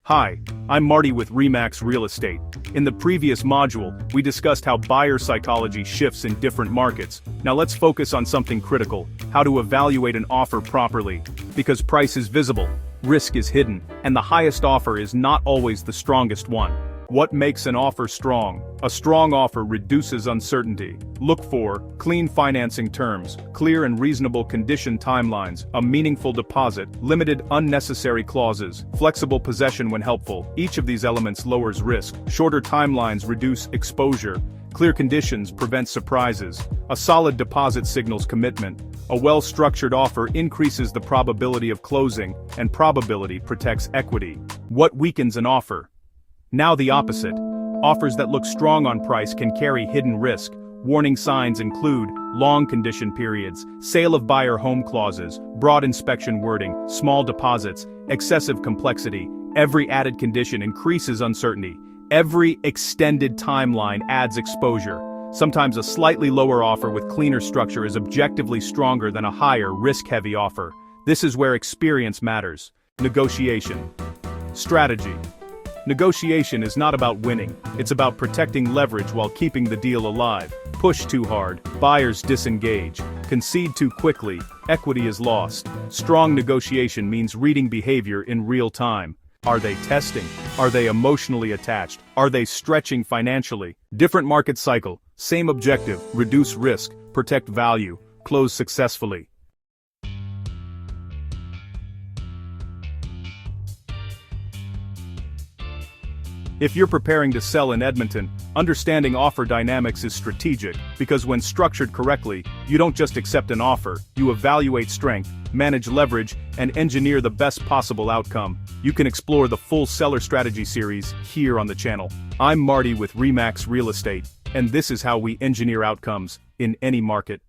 Hi, I'm Marty with Remax Real Estate. In the previous module, we discussed how buyer psychology shifts in different markets. Now let's focus on something critical: how to evaluate an offer properly. Because price is visible, risk is hidden, and the highest offer is not always the strongest one. What makes an offer strong? A strong offer reduces uncertainty. Look for clean financing terms, clear and reasonable condition timelines, a meaningful deposit, limited unnecessary clauses, flexible possession when helpful. Each of these elements lowers risk. Shorter timelines reduce exposure. Clear conditions prevent surprises. A solid deposit signals commitment. A well-structured offer increases the probability of closing, and probability protects equity. What weakens an offer? Now the opposite. Offers that look strong on price can carry hidden risk. Warning signs include long condition periods, sale of buyer home clauses, broad inspection wording, small deposits, excessive complexity. Every added condition increases uncertainty. Every extended timeline adds exposure. Sometimes a slightly lower offer with cleaner structure is objectively stronger than a higher, risk-heavy offer. This is where experience matters. Negotiation. Strategy. Negotiation is not about winning, it's about protecting leverage while keeping the deal alive. Push too hard, buyers disengage. Concede too quickly, equity is lost. Strong negotiation means reading behavior in real time. Are they testing? Are they emotionally attached? Are they stretching financially? Different market cycle, same objective: reduce risk, protect value, close successfully. If you're preparing to sell in Edmonton, understanding offer dynamics is strategic, because when structured correctly, you don't just accept an offer, you evaluate strength, manage leverage, and engineer the best possible outcome. You can explore the full seller strategy series here on the channel. I'm Marty with Remax Real Estate, and this is how we engineer outcomes in any market.